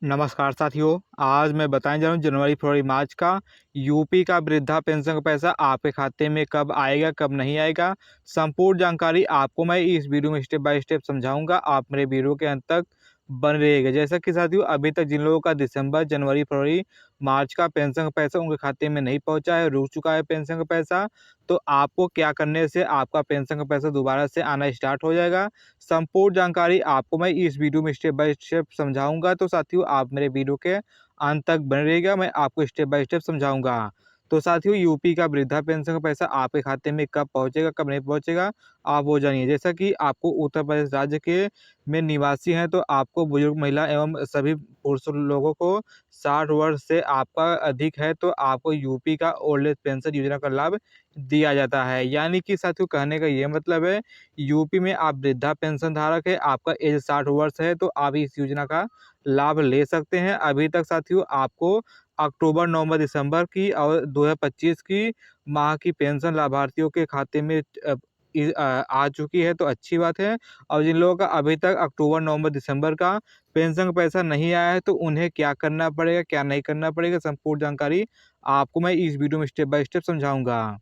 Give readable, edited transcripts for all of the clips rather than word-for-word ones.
नमस्कार साथियों, आज मैं बताने जा रहा हूँ जनवरी, फरवरी, मार्च का यूपी का वृद्धा पेंशन का पैसा आपके खाते में कब आएगा, कब नहीं आएगा। संपूर्ण जानकारी आपको मैं इस वीडियो में स्टेप बाय स्टेप समझाऊंगा। आप मेरे वीडियो के अंत तक बने रहिएगा। जैसा कि साथियों, अभी तक जिन लोगों का दिसंबर, जनवरी, फरवरी, मार्च का पेंशन का पैसा उनके खाते में नहीं पहुंचा है, रुक चुका है पेंशन का पैसा, तो आपको क्या करने से आपका पेंशन का पैसा दोबारा से आना स्टार्ट हो जाएगा। संपूर्ण जानकारी आपको मैं इस वीडियो में स्टेप बाय स्टेप समझाऊंगा। तो साथियों, आप मेरे वीडियो के अंत तक बने रहिएगा, मैं आपको स्टेप बाय स्टेप समझाऊंगा। तो साथियों, यूपी का वृद्धा पेंशन का पैसा आपके खाते में कब पहुंचेगा, कब नहीं पहुंचेगा, आप वो जानिए। जैसा कि आपको उत्तर प्रदेश राज्य के में निवासी हैं, तो आपको बुजुर्ग महिला एवं सभी पुरुष लोगों को 60 वर्ष से आपका अधिक है तो आपको यूपी का ओल्ड एज पेंशन योजना का लाभ दिया जाता है। यानी कि साथियों, कहने का ये मतलब है, यूपी में आप वृद्धा पेंशन धारक है, आपका एज 60 वर्ष है, तो आप इस योजना का लाभ ले सकते हैं। अभी तक साथियों, आपको अक्टूबर, नवंबर, दिसंबर की और 2025 की माह की पेंशन लाभार्थियों के खाते में आ चुकी है, तो अच्छी बात है। और जिन लोगों का अभी तक अक्टूबर, नवंबर, दिसंबर का पेंशन का पैसा नहीं आया है, तो उन्हें क्या करना पड़ेगा, क्या नहीं करना पड़ेगा, संपूर्ण जानकारी आपको मैं इस वीडियो में स्टेप बाय स्टेप समझाऊंगा।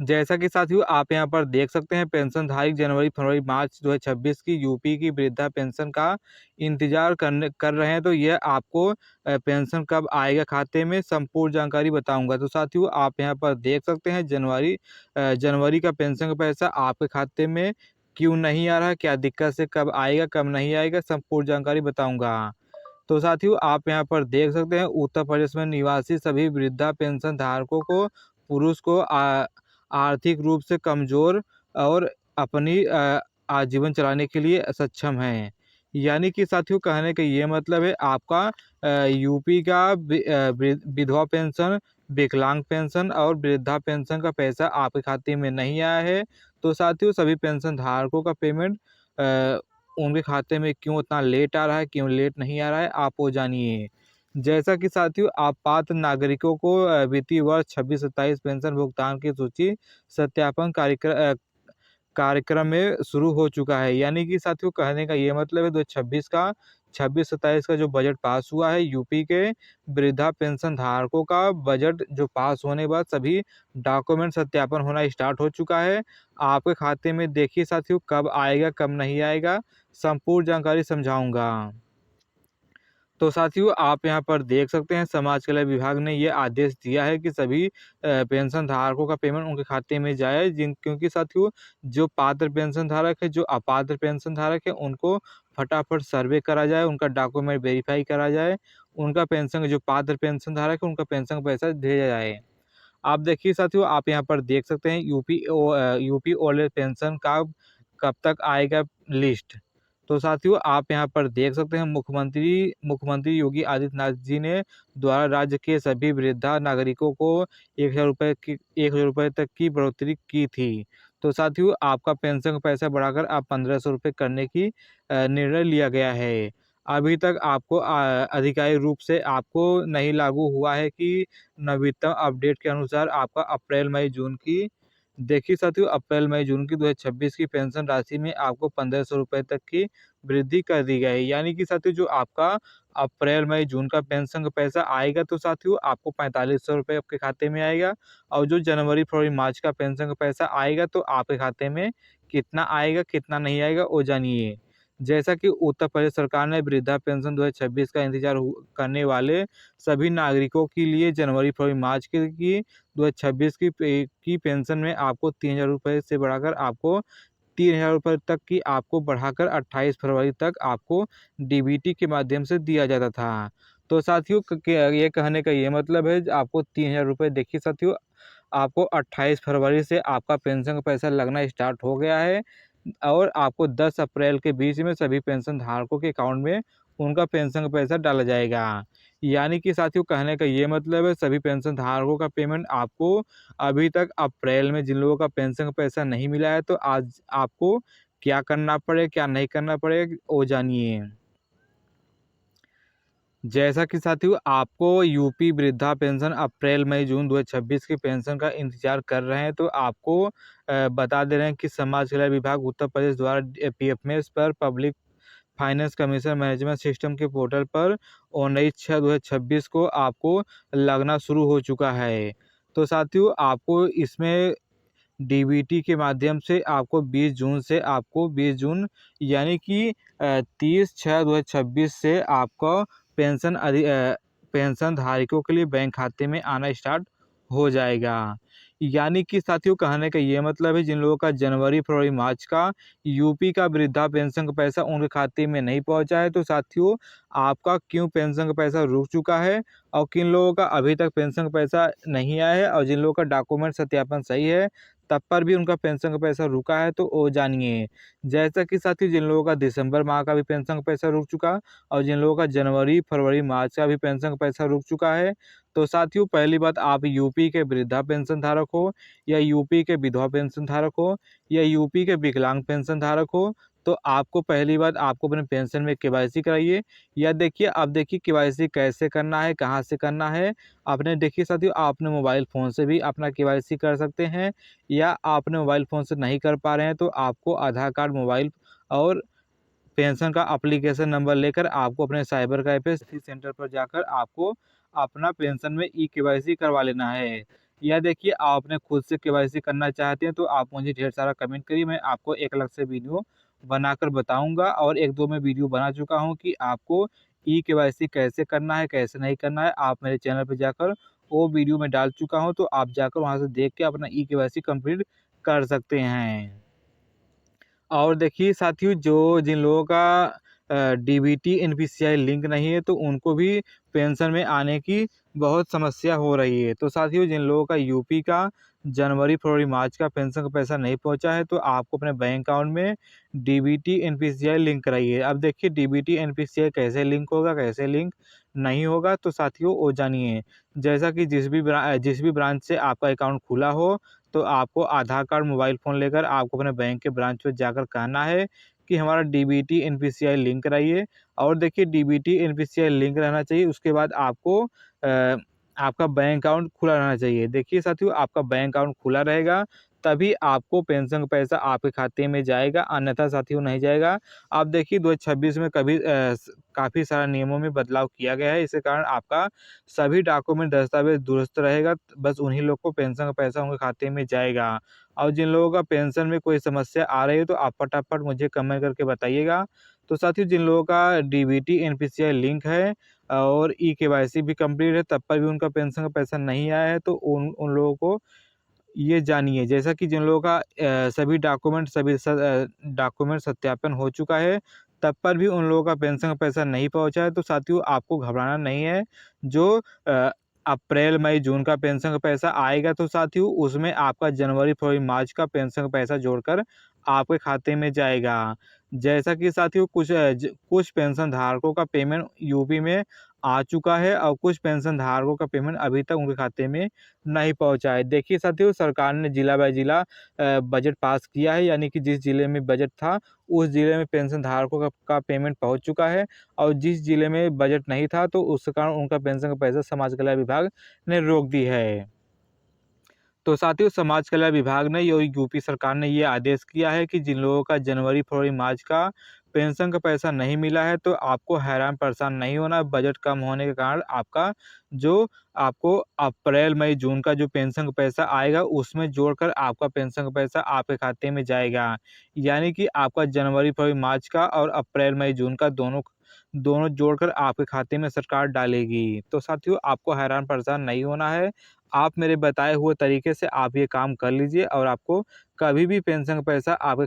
जैसा कि साथियों, आप यहाँ पर देख सकते हैं, पेंशनधारी जनवरी, फरवरी, मार्च 2026 की यूपी की वृद्धा पेंशन का इंतजार कर रहे हैं, तो यह आपको पेंशन कब आएगा खाते में, संपूर्ण जानकारी बताऊंगा। तो साथियों, आप यहाँ पर देख सकते हैं, जनवरी का पेंशन का पैसा आपके खाते में क्यों नहीं आ रहा है, क्या दिक्कत से कब आएगा, कब नहीं आएगा, संपूर्ण जानकारी बताऊंगा। तो साथियों, आप यहाँ पर देख सकते हैं, उत्तर प्रदेश में निवासी सभी वृद्धा पेंशन धारकों को, पुरुष को आर्थिक रूप से कमजोर और अपनी आजीवन चलाने के लिए सक्षम हैं। यानी कि साथियों, कहने का ये मतलब है, आपका यूपी का विधवा पेंशन, विकलांग पेंशन और वृद्धा पेंशन का पैसा आपके खाते में नहीं आया है। तो साथियों, सभी पेंशन धारकों का पेमेंट उनके खाते में क्यों उतना लेट आ रहा है, क्यों लेट नहीं आ रहा है, आप वो जानिए। जैसा कि साथियों, आप पात्र नागरिकों को वित्तीय वर्ष 26-27 पेंशन भुगतान की सूची सत्यापन कार्यक्रम में शुरू हो चुका है। यानी कि साथियों, कहने का ये मतलब है, 2026 का 26-27 का जो बजट पास हुआ है, यूपी के वृद्धा पेंशन धारकों का बजट जो पास होने के बाद सभी डॉक्यूमेंट सत्यापन होना स्टार्ट हो चुका है। आपके खाते में देखिए साथियों, कब आएगा, कब नहीं आएगा, संपूर्ण जानकारी समझाऊंगा। तो साथियों, आप यहाँ पर देख सकते हैं, समाज कल्याण विभाग ने ये आदेश दिया है कि सभी पेंशन धारकों का पेमेंट उनके खाते में जाए, क्योंकि साथियों, जो पात्र पेंशन धारक है, जो अपात्र पेंशन धारक है, उनको फटाफट सर्वे करा जाए, उनका डॉक्यूमेंट वेरीफाई करा जाए, उनका पेंशन, जो पात्र पेंशन धारक है, उनका पेंशन का पैसा भेजा जाए। आप देखिए साथियों, आप यहाँ पर देख सकते हैं, यूपी ओल्ड एज पेंशन का कब तक आएगा लिस्ट। तो साथियों, आप यहाँ पर देख सकते हैं, मुख्यमंत्री योगी आदित्यनाथ जी ने द्वारा राज्य के सभी वृद्धा नागरिकों को 1,000 रुपये तक की बढ़ोतरी की थी। तो साथियों, आपका पेंशन का पैसा बढ़ाकर आप 1,500 रुपये करने की निर्णय लिया गया है। अभी तक आपको आधिकारिक रूप से आपको नहीं लागू हुआ है कि नवीनतम अपडेट के अनुसार आपका अप्रैल, मई, जून की, देखिए साथियों, अप्रैल, मई, जून की 2026 की पेंशन राशि में आपको 1,500 रुपये तक की वृद्धि कर दी गई है। यानी कि साथियों, जो आपका अप्रैल, मई, जून का पेंशन का पैसा आएगा, तो साथियों, आपको 4,500 रुपये आपके खाते में आएगा। और जो जनवरी, फरवरी, मार्च का पेंशन का पैसा आएगा, तो आपके खाते में कितना आएगा, कितना नहीं आएगा, वो जानिए। जैसा कि उत्तर प्रदेश सरकार ने वृद्धा पेंशन 2026 का इंतजार करने वाले सभी नागरिकों के लिए जनवरी, फरवरी, मार्च की 2026 की पेंशन में आपको 3,000 रुपये से बढ़ाकर आपको 3,000 रुपये तक की आपको बढ़ाकर 28 फरवरी तक आपको डीबीटी के माध्यम से दिया जाता था। तो साथियों, ये कहने का ये मतलब है, आपको 3,000 रुपये, देखिए साथियों, आपको 28 फरवरी से आपका पेंशन का पैसा लगना स्टार्ट हो गया है। और आपको 10 अप्रैल के बीच में सभी पेंशन धारकों के अकाउंट में उनका पेंशन का पैसा डाला जाएगा। यानी कि साथियों, कहने का ये मतलब है, सभी पेंशन धारकों का पेमेंट आपको अभी तक अप्रैल में जिन लोगों का पेंशन का पैसा नहीं मिला है, तो आज आपको क्या करना पड़ेगा, क्या नहीं करना पड़ेगा, वो जानिए। जैसा कि साथियों, आपको यूपी वृद्धा पेंशन अप्रैल, मई, जून 2026 की पेंशन का इंतजार कर रहे हैं, तो आपको बता दे रहे हैं कि समाज कल्याण विभाग उत्तर प्रदेश द्वारा पीएफएमएस पर फाइनेंस कमीशन मैनेजमेंट सिस्टम के पोर्टल पर 19/6/2026 को आपको लगना शुरू हो चुका है। तो साथियों आपको इसमें डीबीटी के माध्यम से आपको 20 जून से आपको 20 जून यानी कि 30/6/2026 से आपका पेंशन धारकों के लिए बैंक खाते में आना स्टार्ट हो जाएगा। यानी कि साथियों कहने का ये मतलब है जिन लोगों का जनवरी, फरवरी, मार्च का यूपी का वृद्धा पेंशन का पैसा उनके खाते में नहीं पहुंचा है, तो साथियों आपका क्यों पेंशन का पैसा रुक चुका है और किन लोगों का अभी तक पेंशन का पैसा नहीं आया है और जिन लोगों का डॉक्यूमेंट सत्यापन सही है तब पर भी उनका पेंशन का पैसा रुका है, तो वो जानिए। जैसा कि साथियों जिन लोगों का दिसंबर माह का भी पेंशन का पैसा रुक चुका और जिन लोगों का जनवरी, फरवरी, मार्च का भी पेंशन का पैसा रुक चुका है, तो साथियों पहली बात आप यूपी के वृद्धा पेंशन धारक हो या यूपी के विधवा पेंशन धारक हो या यूपी के विकलांग पेंशन धारक हो, तो आपको पहली बात आपको अपने पेंशन में केवाईसी कराइए। या देखिए अब देखिए केवाईसी कैसे करना है, कहाँ से करना है। आपने देखिए साथियों आप अपने मोबाइल फ़ोन से भी अपना केवाईसी कर सकते हैं या आप अपने मोबाइल फ़ोन से नहीं कर पा रहे हैं तो आपको आधार कार्ड, मोबाइल और पेंशन का एप्लीकेशन नंबर लेकर आपको अपने साइबर कैफे सेंटर पर जाकर आपको अपना पेंशन में केवाईसी करवा लेना है। या देखिए आप अपने खुद से केवाईसी करना चाहते हैं तो आप मुझे ढेर सारा कमेंट करिए, मैं आपको एक अलग से वीडियो बनाकर बताऊंगा और एक दो मैं वीडियो बना चुका हूं कि आपको केवाईसी कैसे करना है, कैसे नहीं करना है। आप मेरे चैनल पर जाकर वो वीडियो में डाल चुका हूं, तो आप जाकर वहां से देख के अपना केवाईसी कंप्लीट कर सकते हैं। और देखिए साथियों जो जिन लोगों का डीबीटी एनपीसीआई लिंक नहीं है तो उनको भी पेंशन में आने की बहुत समस्या हो रही है। तो साथियों जिन लोगों का यूपी का जनवरी, फरवरी, मार्च का पेंशन का पैसा नहीं पहुंचा है तो आपको अपने बैंक अकाउंट में डीबीटी एनपीसीआई लिंक कराइए। अब देखिए डीबीटी एनपीसीआई कैसे लिंक होगा, कैसे लिंक नहीं होगा, तो साथियों वो जानिए। जैसा कि जिस भी ब्रांच से आपका अकाउंट खुला हो तो आपको आधार कार्ड, मोबाइल फ़ोन लेकर आपको अपने बैंक के ब्रांच पे जाकर कहना है कि हमारा डीबीटी एनपीसीआई लिंक कराइए। और देखिए डीबीटी एनपीसीआई लिंक रहना चाहिए, उसके बाद आपको आपका बैंक अकाउंट खुला रहना चाहिए। देखिए साथियों आपका बैंक अकाउंट खुला रहेगा तभी आपको पेंशन का पैसा आपके खाते में जाएगा, अन्यथा साथियों नहीं जाएगा। आप देखिए 2026 में काफ़ी सारा नियमों में बदलाव किया गया है, इसके कारण आपका सभी डॉक्यूमेंट दस्तावेज दुरुस्त रहेगा, बस उन्हीं लोग को पेंशन का पैसा उनके खाते में जाएगा। और जिन लोगों का पेंशन में कोई समस्या आ रही है तो आप फटाफट मुझे कमेंट करके बताइएगा। तो साथियों जिन लोगों का डीबीटी एनपीसीआई लिंक है और केवाईसी भी कंप्लीट है तब पर भी उनका पेंशन का पैसा नहीं आया है, तो उन उन लोगों को ये जानिए। जैसा कि जिन लोगों का सभी डॉक्यूमेंट सत्यापन हो चुका है तब पर भी उन लोगों का पेंशन का पैसा नहीं पहुंचा है, तो साथियों आपको घबराना नहीं है। जो अ, अप्रैल, मई, जून का पेंशन का पैसा आएगा तो साथियों उसमें आपका जनवरी, फरवरी, मार्च का पेंशन का पैसा जोड़कर आपके खाते में जाएगा। जैसा कि साथियों कुछ पेंशन धारकों का पेमेंट यूपी में आ चुका है और कुछ पेंशन धारकों का पेमेंट अभी तक उनके खाते में नहीं पहुंचा है। देखिए साथियों सरकार ने जिला बाय जिला बजट पास किया है, यानी कि जिस जिले में बजट था उस जिले में पेंशन धारकों का पेमेंट पहुंच चुका है और जिस जिले में बजट नहीं था तो उस कारण उनका पेंशन का पैसा समाज कल्याण विभाग ने रोक दी है। तो साथियों समाज कल्याण विभाग ने यूपी सरकार ने ये आदेश किया है कि जिन लोगों का जनवरी, फरवरी, मार्च का पेंशन का पैसा नहीं मिला है तो आपको हैरान परेशान नहीं होना। बजट कम होने के कारण आपका जो आपको अप्रैल, मई, जून का जो पेंशन का पैसा आएगा उसमें जोड़कर आपका पेंशन का पैसा आपके खाते में जाएगा। यानी कि आपका जनवरी, फरवरी, मार्च का और अप्रैल, मई, जून का दोनों दोनों जोड़कर आपके खाते में सरकार डालेगी। तो साथियों आपको हैरान परेशान नहीं होना है। आप मेरे बताए हुए तरीके से आप ये काम कर लीजिए और आपको कभी भी पेंशन का पैसा आपके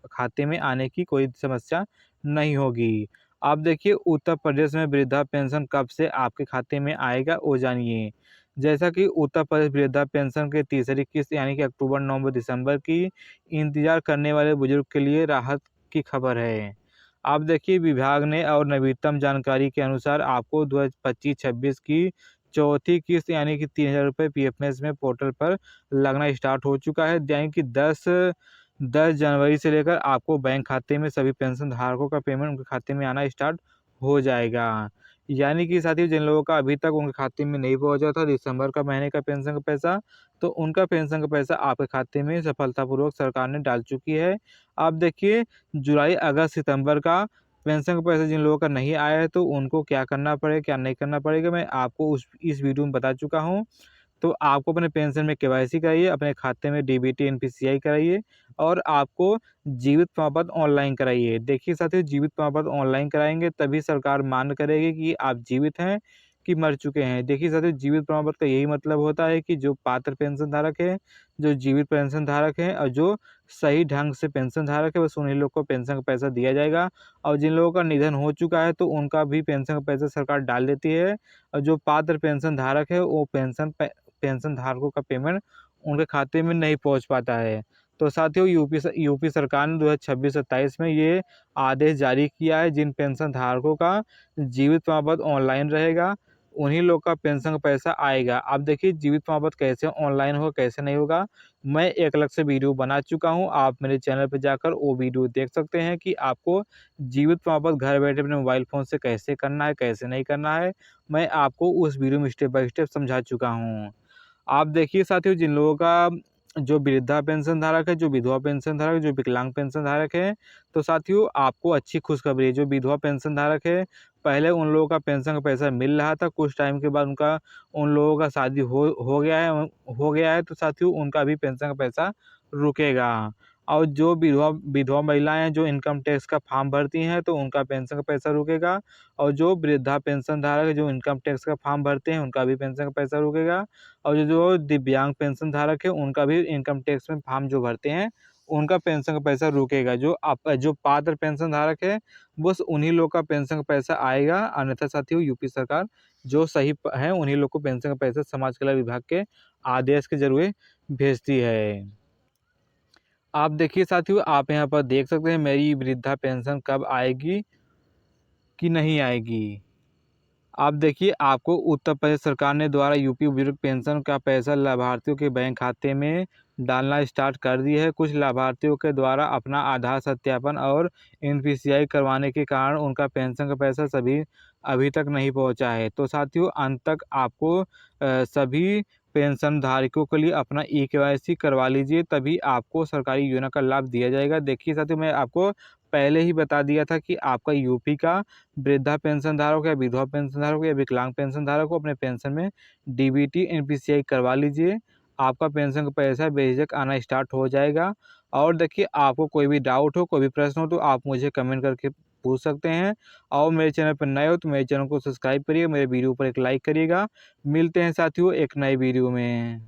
खाते में आने की कोई समस्या नहीं होगी। आप देखिए उत्तर प्रदेश में वृद्धा पेंशन कब से आपके खाते में आएगा वो जानिए। जैसा कि उत्तर प्रदेश वृद्धा पेंशन के तीसरी किस्त यानी कि अक्टूबर, नवंबर, दिसंबर की इंतजार करने वाले बुजुर्ग के लिए राहत की खबर है। आप देखिए विभाग ने और नवीनतम जानकारी के अनुसार आपको 2025-26 की चौथी किस्त यानी कि 3000 रुपये पीएफएमएस में पोर्टल पर लगना स्टार्ट हो चुका है। यानी कि 10 जनवरी से लेकर आपको बैंक खाते में सभी पेंशन धारकों का पेमेंट उनके खाते में आना स्टार्ट हो जाएगा। यानी कि साथियों जिन लोगों का अभी तक उनके खाते में नहीं पहुंचा था दिसंबर का महीने का पेंशन का पैसा, तो उनका पेंशन का पैसा आपके खाते में सफलतापूर्वक सरकार ने डाल चुकी है। आप देखिए जुलाई, अगस्त, सितंबर का पेंशन का पैसा जिन लोगों का नहीं आया है तो उनको क्या करना पड़ेगा, क्या नहीं करना पड़ेगा, मैं आपको इस वीडियो में बता चुका हूँ। तो आपको अपने पेंशन में केवाईसी कराइए, अपने खाते में डीबीटी एनपीसीआई कराइए और आपको जीवित प्रमाण पत्र ऑनलाइन कराइए। देखिए साथियों, जीवित प्रमाण पत्र ऑनलाइन कराएँगे तभी सरकार मान्य करेगी कि आप जीवित हैं कि मर चुके हैं। देखिए साथियों, जीवित प्रमाण पत्र का यही मतलब होता है कि जो पात्र पेंशन धारक है, जो जीवित पेंशन धारक हैं और जो सही ढंग से पेंशन धारक है, बस उन्हीं लोग को पेंशन का पैसा दिया जाएगा। और जिन लोगों का निधन हो चुका है तो उनका भी पेंशन का पैसा सरकार डाल देती है और जो पात्र पेंशन धारक है वो पेंशन धारकों का पेमेंट उनके खाते में नहीं पहुंच पाता है। तो साथियों, यूपी सरकार ने 2026-27 में ये आदेश जारी किया है, जिन पेंशन धारकों का जीवित प्रमाण पत्र ऑनलाइन रहेगा उन्हीं लोग का पेंशन का पैसा आएगा। अब देखिए जीवित प्रमाण पत्र कैसे ऑनलाइन होगा, कैसे नहीं होगा, मैं एक अलग से वीडियो बना चुका हूँ। आप मेरे चैनल पर जाकर वो वीडियो देख सकते हैं कि आपको जीवित प्रमाण पत्र घर बैठे अपने मोबाइल फ़ोन से कैसे करना है, कैसे नहीं करना है। मैं आपको उस वीडियो में स्टेप बाय स्टेप समझा चुका हूँ। आप देखिए साथियों, जिन लोगों का जो वृद्धा पेंशन धारक है, जो विधवा पेंशन धारक है, जो विकलांग पेंशन धारक है, तो साथियों आपको अच्छी खुशखबरी है। जो विधवा पेंशन धारक है, पहले उन लोगों का पेंशन का पैसा मिल रहा था, कुछ टाइम के बाद उन लोगों का शादी हो गया है तो साथियों उनका भी पेंशन का पैसा रुकेगा। और जो विधवा विधवा महिलाएँ हैं, जो इनकम टैक्स का फॉर्म भरती हैं, तो उनका पेंशन का पैसा रुकेगा। और जो वृद्धा पेंशन धारक है, जो इनकम टैक्स का फॉर्म भरते हैं, उनका भी पेंशन का पैसा रुकेगा। और जो दिव्यांग पेंशन धारक है, उनका भी इनकम टैक्स में फॉर्म जो भरते हैं, उनका पेंशन का पैसा रुकेगा। जो पात्र पेंशन धारक है, बस उन्हीं लोग का पेंशन का पैसा आएगा। अन्यथा साथियों, यूपी सरकार जो सही है उन्हीं लोग को पेंशन का पैसा समाज कल्याण विभाग के आदेश के जरिए भेजती है। आप देखिए साथियों, आप यहाँ पर देख सकते हैं मेरी वृद्धा पेंशन कब आएगी कि नहीं आएगी। आप देखिए, आपको उत्तर प्रदेश सरकार ने द्वारा यूपी बुजुर्ग पेंशन का पैसा लाभार्थियों के बैंक खाते में डालना स्टार्ट कर दिया है। कुछ लाभार्थियों के द्वारा अपना आधार सत्यापन और एनपीसीआई करवाने के कारण उनका पेंशन का पैसा अभी तक नहीं पहुंचा है। तो साथियों, अंत तक आपको सभी पेंशन धारकों के लिए अपना ई-केवाईसी करवा लीजिए, तभी आपको सरकारी योजना का लाभ दिया जाएगा। देखिए साथियों, मैं आपको पहले ही बता दिया था कि आपका यूपी का वृद्धा पेंशन धारक या विधवा पेंशन धारक या विकलांग पेंशन धारक को अपने पेंशन में डीबीटी एनपीसीआई करवा लीजिए। आपका पेंशन का पैसा बेझिझक आना स्टार्ट हो जाएगा। और देखिए, आपको कोई भी डाउट हो, कोई भी प्रश्न हो तो आप मुझे कमेंट करके पूछ सकते हैं। और मेरे चैनल पर नए हो तो मेरे चैनल को सब्सक्राइब करिए, मेरे वीडियो पर एक लाइक करिएगा। मिलते हैं साथियों एक नए वीडियो में।